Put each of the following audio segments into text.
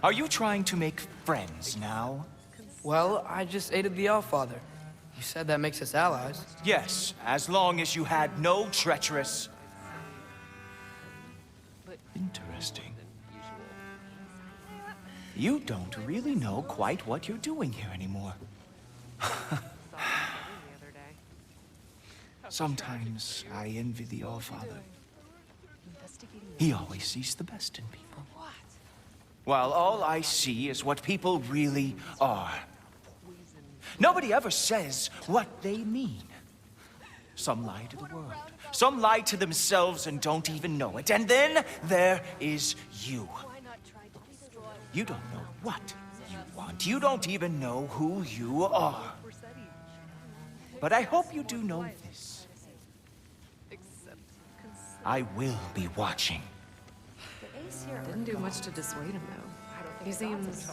Are you trying to make friends now? Well, I just aided the Allfather. You said that makes us allies. Yes, as long as you had no treacherous... Interesting. You don't really know quite what you're doing here anymore. Sometimes I envy the Allfather. He always sees the best in people. While all I see is what people really are. Nobody ever says what they mean. Some lie to the world. Some lie to themselves and don't even know it. And then there is you. You don't know what you want. You don't even know who you are. But I hope you do know this. I will be watching. Didn't do much to dissuade him, though. He seems...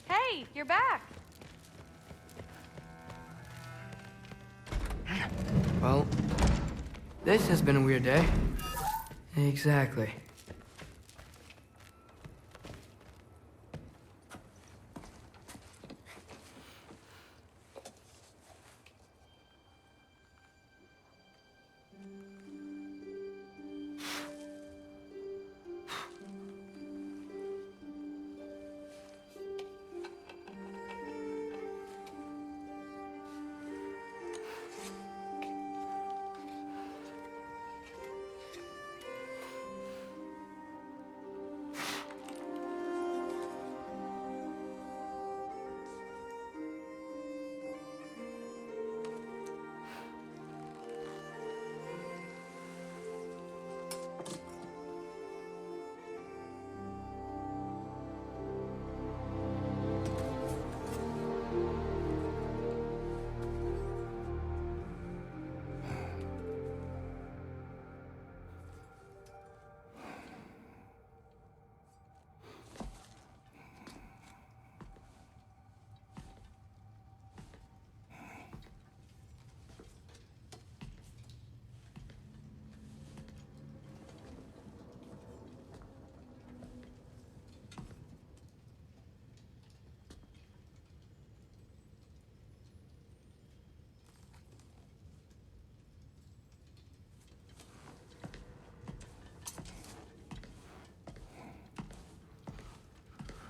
Hey, you're back. Well, this has been a weird day. Exactly.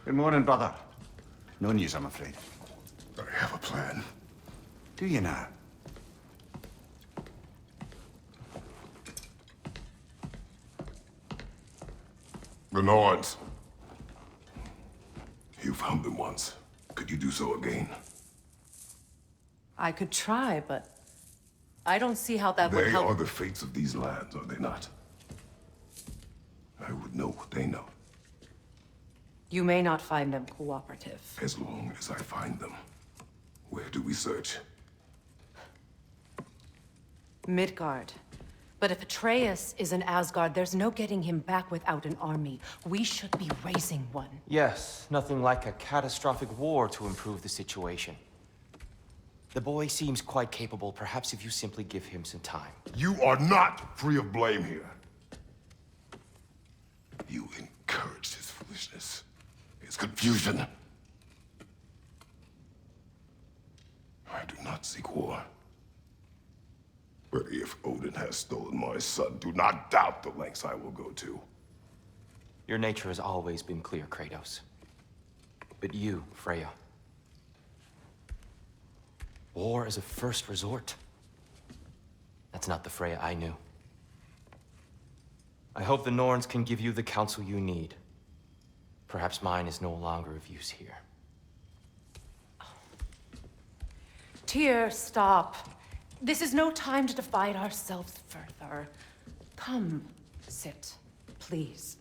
Good morning, brother. No news, I'm afraid. I have a plan. Do you now? The Norns. You found them once. Could you do so again? I could try, but I don't see how that would They help. are the fates of these lands, are they not? I would know what they know, You may not find them cooperative. as long as I find them. Where do we search? Midgard. But if Atreus is in Asgard, there's no getting him back without an army. We should be raising one. Yes, nothing like a catastrophic war to improve the situation. The boy seems quite capable. Perhaps if you simply give him some time. You are not free of blame here. You encouraged his foolishness, his confusion. I do not seek war. But if Odin has stolen my son, do not doubt the lengths I will go to. Your nature has always been clear, Kratos. But you, Freya. War is a first resort. That's not the Freya I knew. I hope the Norns can give you the counsel you need. Perhaps mine is no longer of use here. Tyr, stop. This is no time to divide ourselves further. Come, sit, please.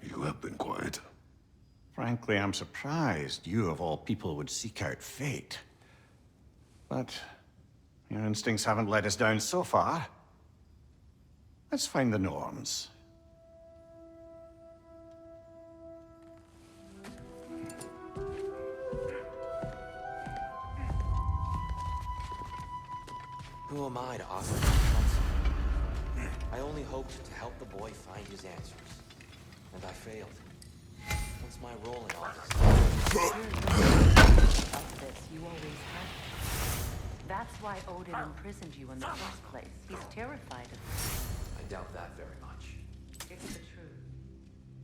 You have been quiet. Frankly, I'm surprised you, of all people, would seek out fate. But your instincts haven't let us down so far. Let's find the Norns. Who am I to offer counsel? I only hoped to help the boy find his answers. And I failed. What's my role in all this? Of this, you always have. That's why Odin imprisoned you in the first place. He's terrified of you. I doubt that very much. It's the truth.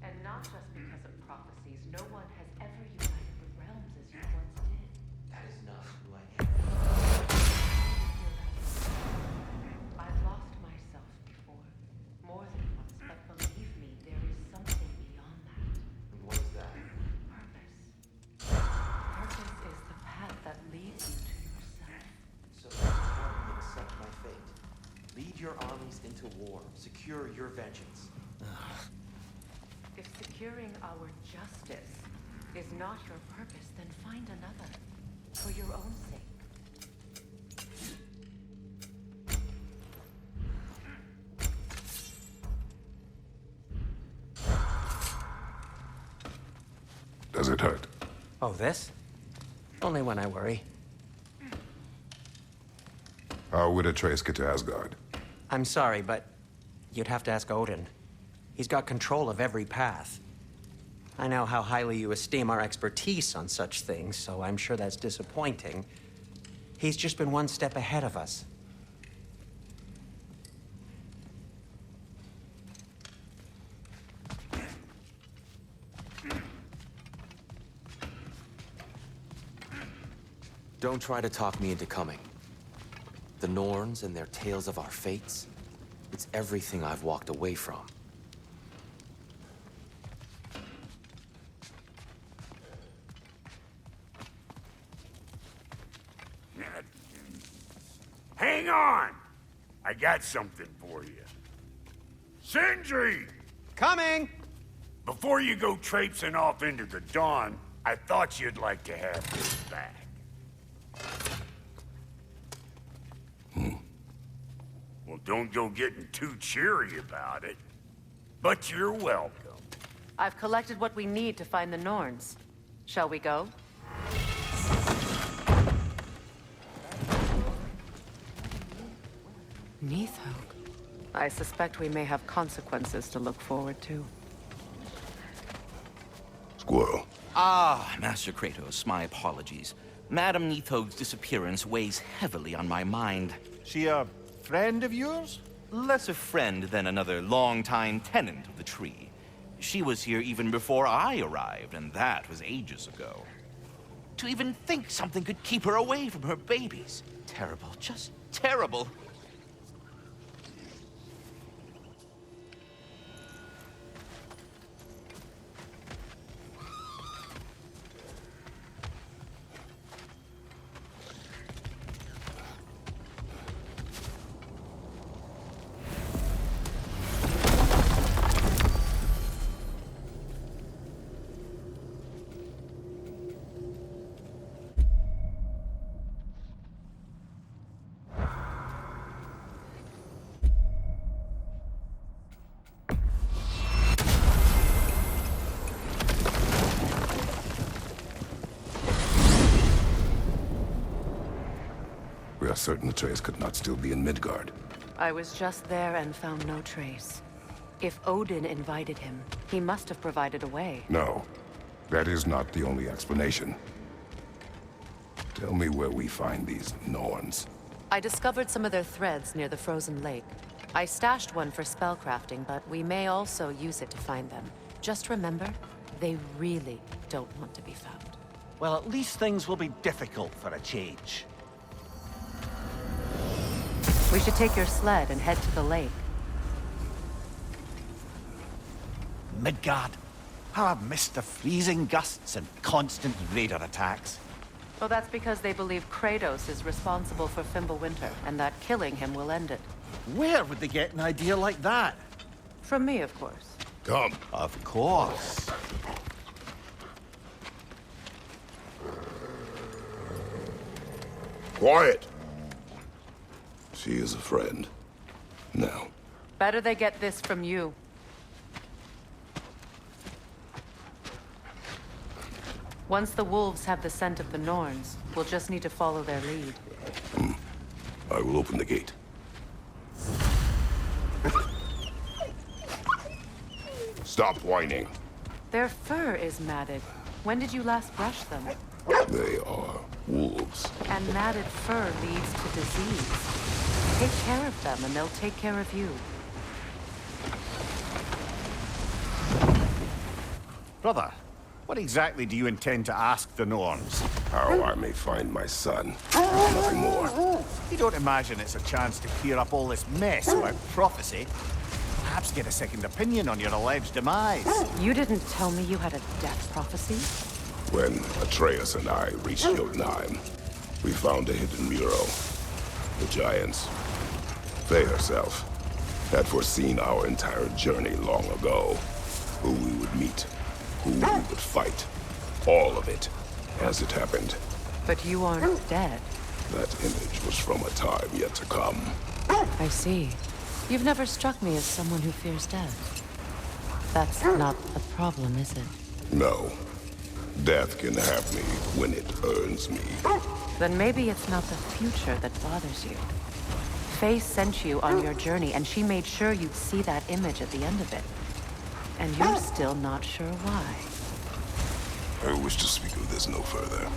And not just because of prophecies. No one has ever united the realms as you once did. That is not who I am. I've lost myself before. More than once, but believe me, there is something beyond that. And what is that? Purpose. Purpose is the path that leads you to yourself. So that's how you accept my fate. Lead your armies into war. Secure your vengeance. If securing our justice is not your purpose, then find another. For your own sake. Does it hurt? Oh, this? Only when I worry. How would Atreus get to Asgard? I'm sorry, but you'd have to ask Odin. He's got control of every path. I know how highly you esteem our expertise on such things, so I'm sure that's disappointing. He's just been one step ahead of us. Don't try to talk me into coming. The Norns and their tales of our fates, it's everything I've walked away from. Hang on! I got something for you. Sindri! Coming! Before you go traipsing off into the dawn, I thought you'd like to have this back. Well, don't go getting too cheery about it. But you're welcome. I've collected what we need to find the Norns. Shall we go? Neathog. I suspect we may have consequences to look forward to. Squirrel. Ah, Master Kratos, my apologies. Madame Neathog's disappearance weighs heavily on my mind. She a friend of yours? Less a friend than another longtime tenant of the tree. She was here even before I arrived, and that was ages ago. To even think something could keep her away from her babies. Terrible, just terrible. We are certain Atreus could not still be in Midgard. I was just there and found no trace. If Odin invited him, he must have provided a way. No, that is not the only explanation. Tell me where we find these Norns. I discovered some of their threads near the frozen lake. I stashed one for spellcrafting, but we may also use it to find them. Just remember, they really don't want to be found. Well, at least things will be difficult for a change. We should take your sled and head to the lake. Midgard. How I've missed the freezing gusts and constant raider attacks. Well, that's because they believe Kratos is responsible for Fimbulwinter, and that killing him will end it. Where would they get an idea like that? From me, of course. Come. Of course. Quiet! She is a friend. Now. Better they get this from you. Once the wolves have the scent of the Norns, we'll just need to follow their lead. I will open the gate. Stop whining. Their fur is matted. When did you last brush them? They are wolves. And matted fur leads to disease. Take care of them and they'll take care of you. Brother, what exactly do you intend to ask the Norns? How I may find my son. Nothing more. You don't imagine it's a chance to clear up all this mess about prophecy? Perhaps get a second opinion on your alleged demise. You didn't tell me you had a death prophecy? When Atreus and I reached Jotunheim, we found a hidden mural. The Giants, they herself, had foreseen our entire journey long ago. Who we would meet, who we would fight. All of it, as it happened. But you aren't dead. That image was from a time yet to come. I see. You've never struck me as someone who fears death. That's not a problem, is it? No. Death can have me when it earns me. Then maybe it's not the future that bothers you. Faye sent you on your journey, and she made sure you'd see that image at the end of it. And you're still not sure why. I wish to speak of this no further.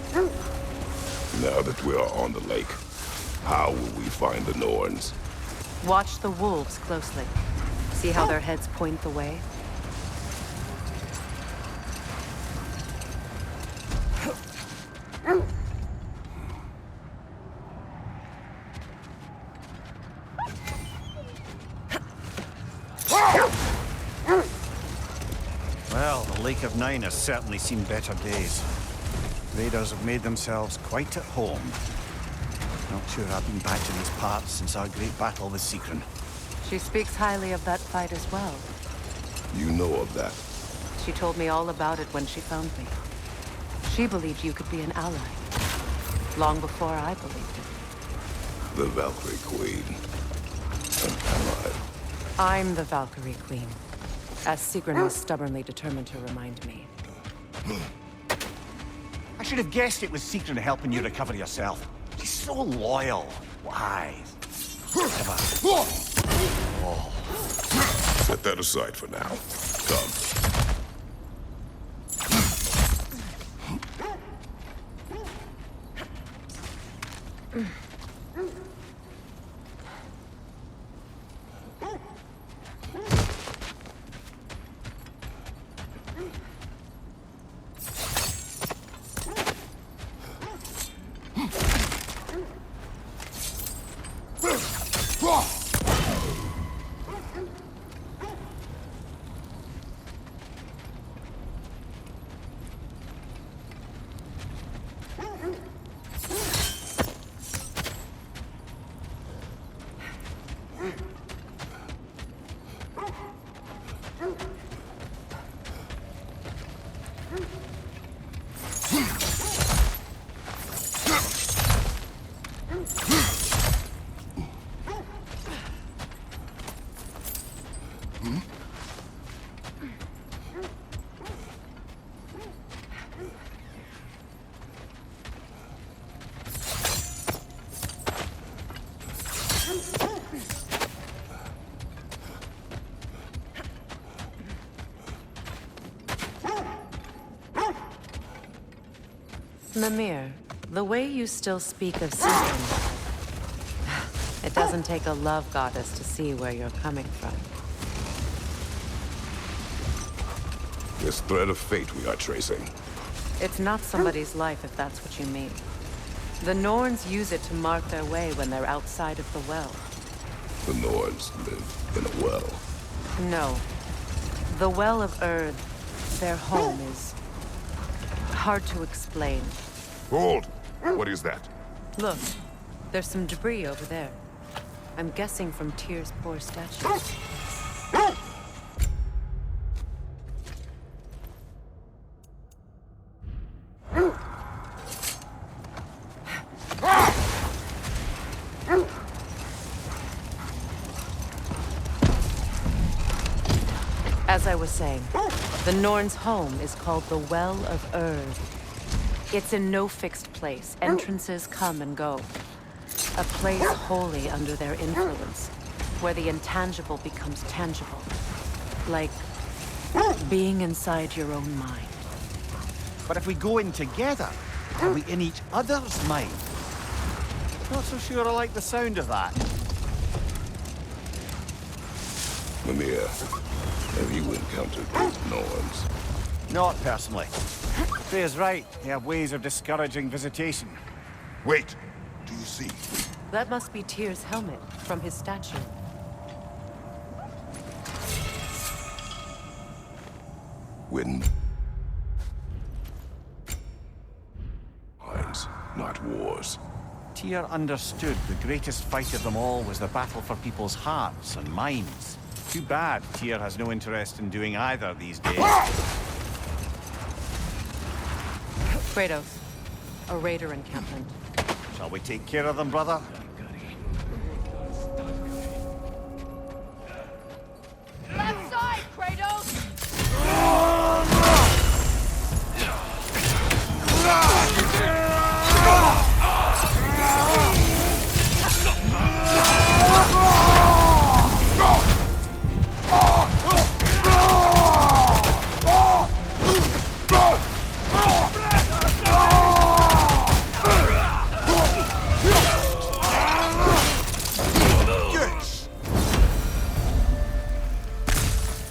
Now that we are on the lake, how will we find the Norns? Watch the wolves closely. See how their heads point the way? Well, the Lake of Nine has certainly seen better days. Raiders have made themselves quite at home. Not sure I've been back to these parts since our great battle with Sechren. She speaks highly of that fight as well. You know of that. She told me all about it when she found me. She believed you could be an ally. Long before I believed it. The Valkyrie Queen. An ally. I'm the Valkyrie Queen. As Sechren was stubbornly determined to remind me. I should have guessed it was Sechren helping you recover yourself. She's so loyal, wise. Clever. Oh. Set that aside for now. Come. Mimir, the way you still speak of Sechren, it doesn't take a love goddess to see where you're coming from. This thread of fate we are tracing. It's not somebody's life, if that's what you mean. The Norns use it to mark their way when they're outside of the well. The Norns live in a well. No. The Well of Erd, their home, is hard to explain. Hold! What is that? Look, there's some debris over there. I'm guessing from Tyr's poor statue. As I was saying, the Norn's home is called the Well of Erd. It's in no fixed place. Entrances come and go. A place wholly under their influence, where the intangible becomes tangible. Like being inside your own mind. But if we go in together, are we in each other's mind? Not so sure I like the sound of that. Mimir, have you encountered those Norns? Not personally. Freya's right. They have ways of discouraging visitation. Wait, do you see? That must be Tyr's helmet from his statue. Wind. Lines, not wars. Tyr understood the greatest fight of them all was the battle for people's hearts and minds. Too bad Tyr has no interest in doing either these days. Kratos, a raider encampment. Shall we take care of them, brother? Left side, Kratos!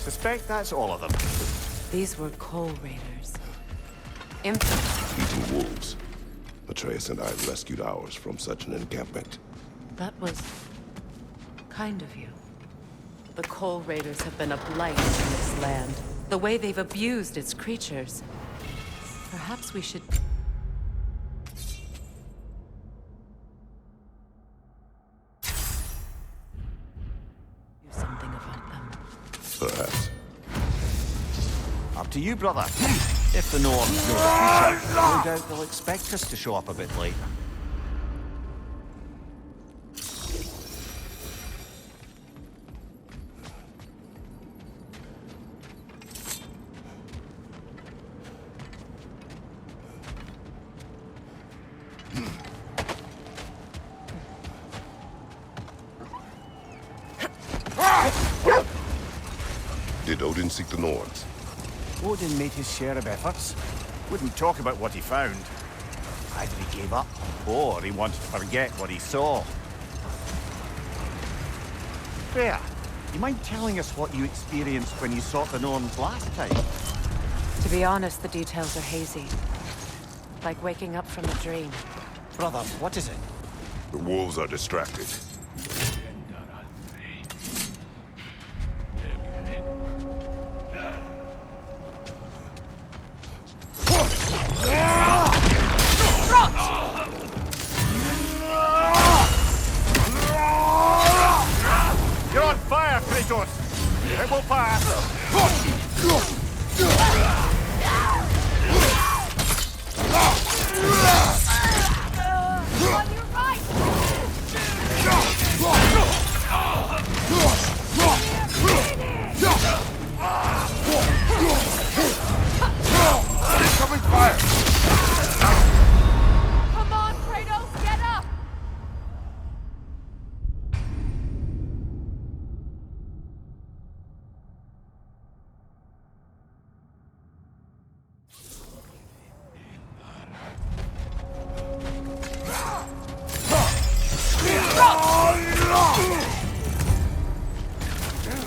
Suspect that's all of them. These were coal raiders. Infamous. Eating wolves. Atreus and I rescued ours from such an encampment. That was kind of you. The coal raiders have been a blight in this land. The way they've abused its creatures. Perhaps we should... do something about them. Perhaps. Up to you, brother. If the North know the future, no doubt they'll expect us to show up a bit late. Did Odin seek the Norns? Odin made his share of efforts. Wouldn't talk about what he found. Either he gave up, or he wanted to forget what he saw. Freya, you mind telling us what you experienced when you sought the Norns last time? To be honest, the details are hazy. Like waking up from a dream. Brother, what is it? The wolves are distracted. You're on fire, Kratos! It will pass! On your right! Incoming fire! Come on, Kratos, get up!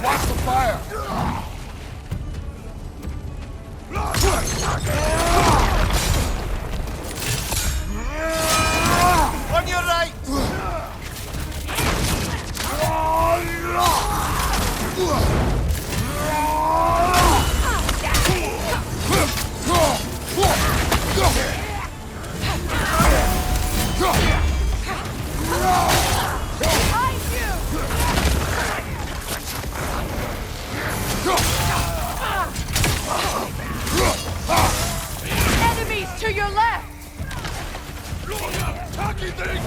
Watch the fire! On your right! Behind you! Enemies to your left! Cocky thing!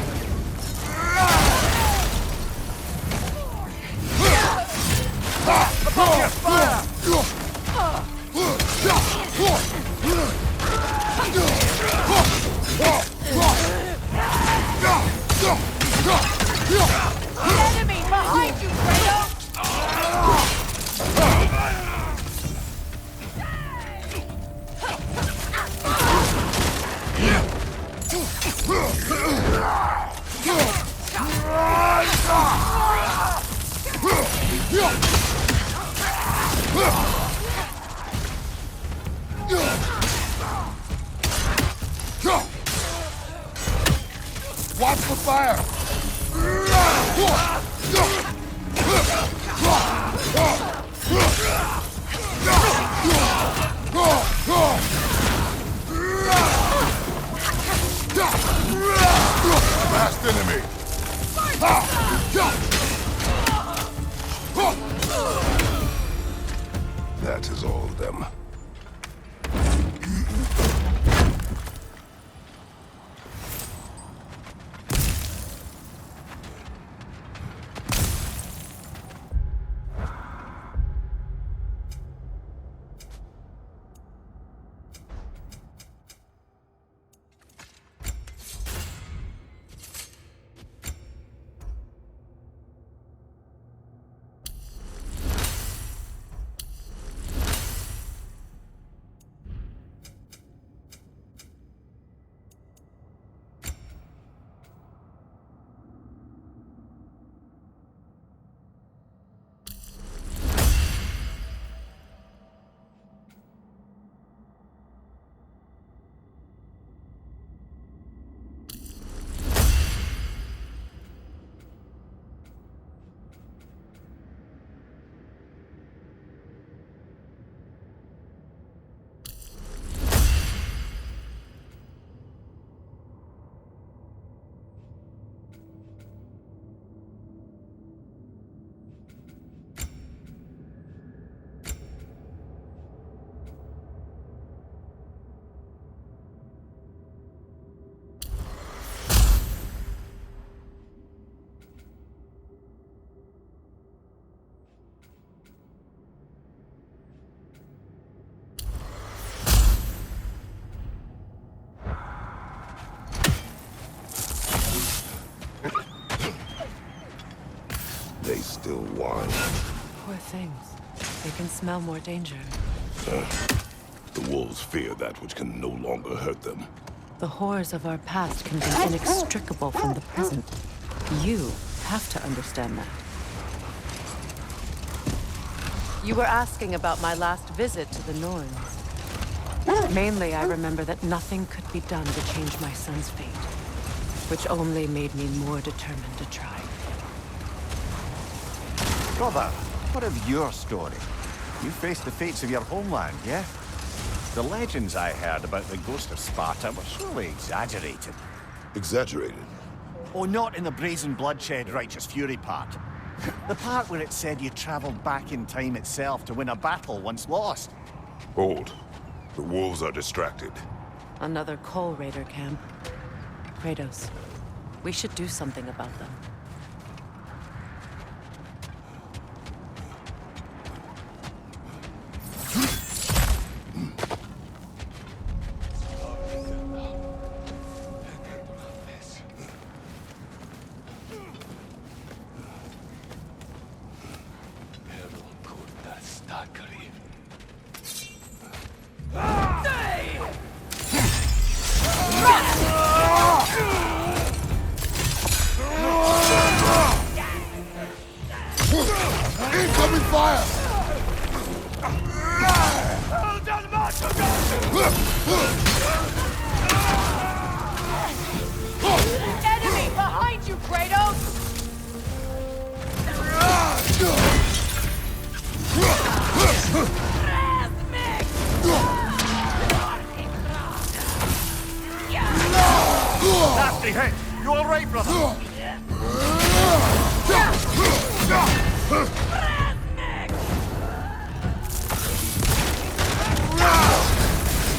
fire! Last enemy! That is all of them. They still whine. Poor things. They can smell more danger. The wolves fear that which can no longer hurt them. The horrors of our past can be inextricable from the present. You have to understand that. You were asking about my last visit to the Norns. Mainly, I remember that nothing could be done to change my son's fate, which only made me more determined to try. Brother, what of your story? You faced the fates of your homeland, yeah? The legends I heard about the ghost of Sparta were surely exaggerated. Exaggerated? Oh, not in the brazen bloodshed righteous fury part. The part where it said you traveled back in time itself to win a battle once lost. Hold. The wolves are distracted. Another Coal Raider camp. Kratos, we should do something about them. Incoming fire! Enemy behind you, Kratos! Nasty hit! You all right, brother?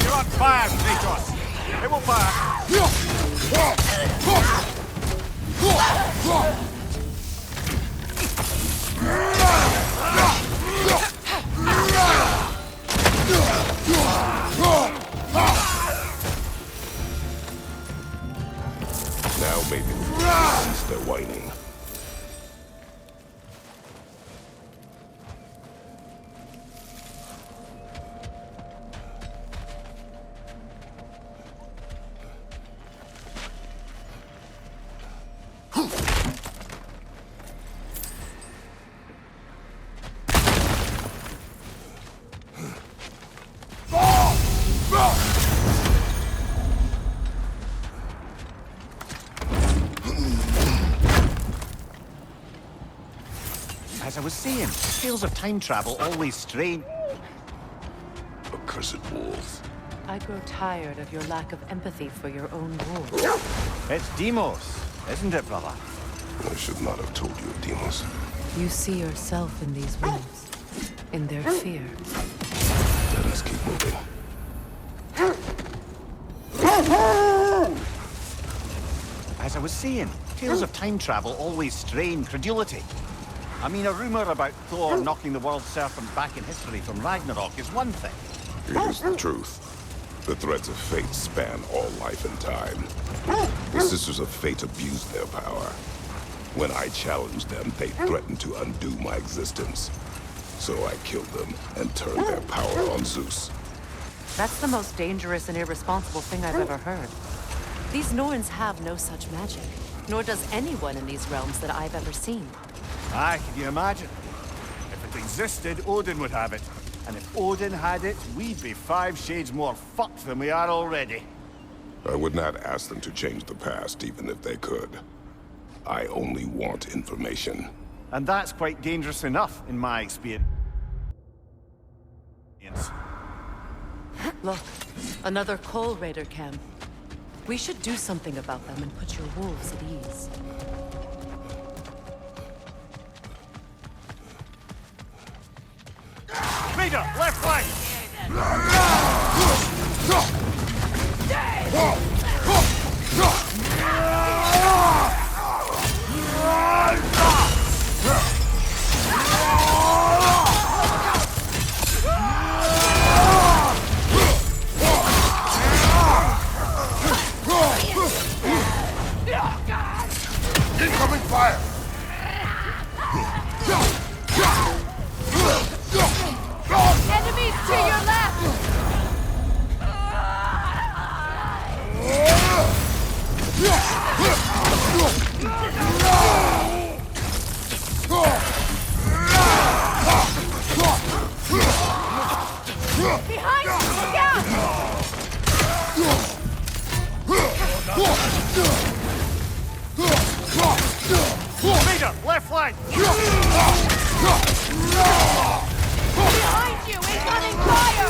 You're on fire, Kratos! It will fire! Now maybe we can cease their whining. I was saying, tales of time travel always strain. Accursed wolves. I grow tired of your lack of empathy for your own wolves. It's Demos, isn't it, brother? I should not have told you of Demos. You see yourself in these wolves, in their fear. Let us keep moving. As I was saying, tales of time travel always strain credulity. I mean, a rumor about Thor knocking the world serpent back in history from Ragnarok is one thing. Here's the truth. The threads of fate span all life and time. The Sisters of Fate abused their power. When I challenged them, they threatened to undo my existence. So I killed them and turned their power on Zeus. That's the most dangerous and irresponsible thing I've ever heard. These Norns have no such magic, nor does anyone in these realms that I've ever seen. Aye, can you imagine? If it existed, Odin would have it. And if Odin had it, we'd be 5 shades more fucked than we are already. I would not ask them to change the past, even if they could. I only want information. And that's quite dangerous enough, in my experience. Look, another Coal Raider camp. We should do something about them and put your wolves at ease. Raider, left flank! Incoming fire! Enemies to your left! Behind you! Look out! Raider, left flank! Behind you! Incoming fire!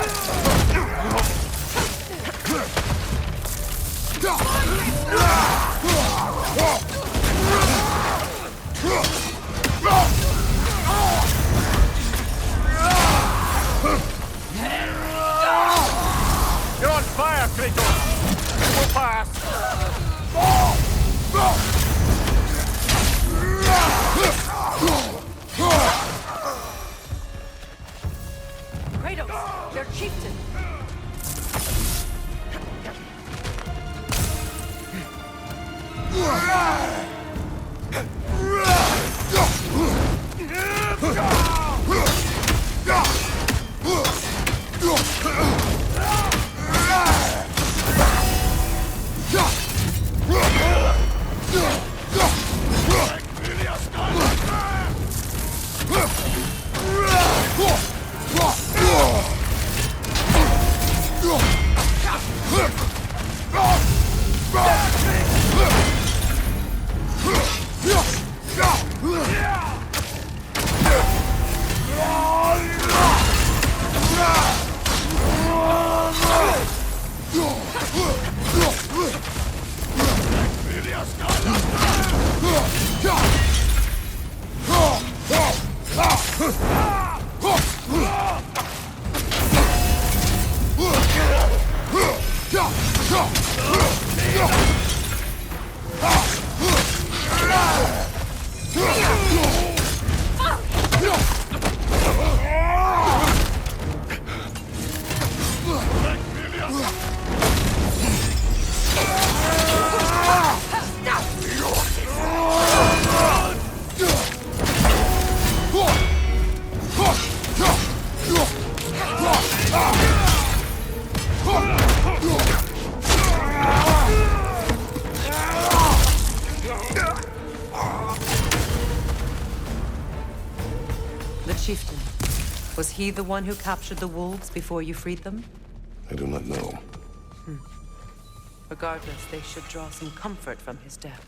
You're on fire, Kratos! We'll pass! Kratos, their chieftain! The chieftain. Was he the one who captured the wolves before you freed them? I do not know. Regardless, they should draw some comfort from his death.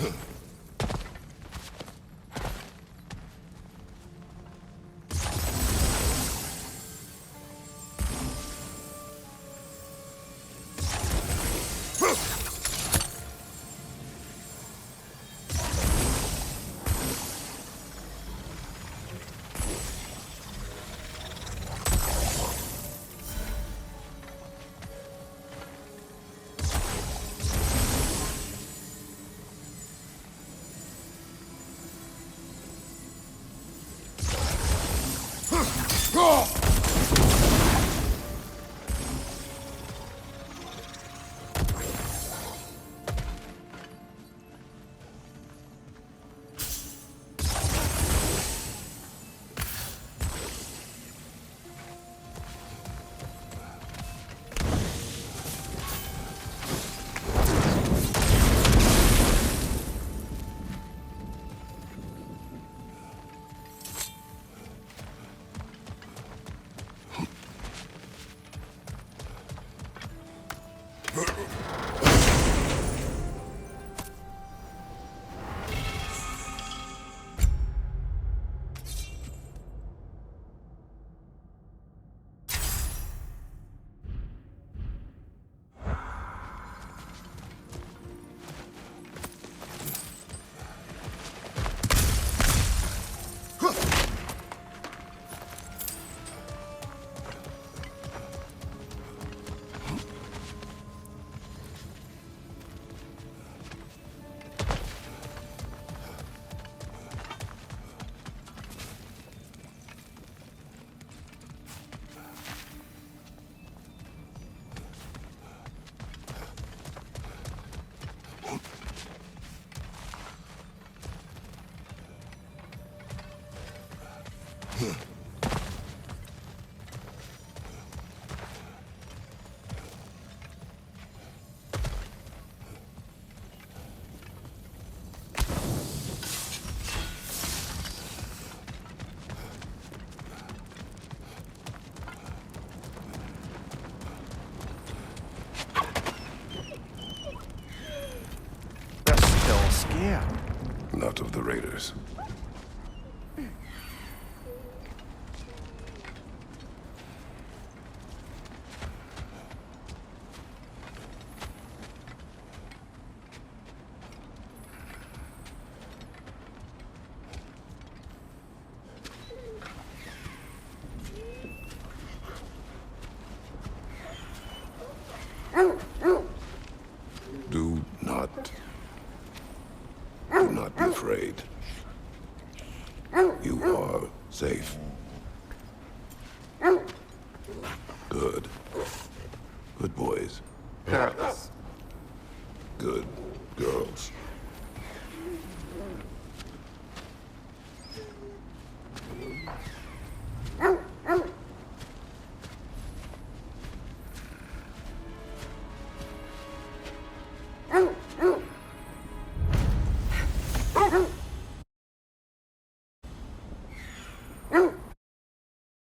Yeah. Not of the raiders. Do not be afraid. You are safe. Good. Good boys. Girls. Good girls.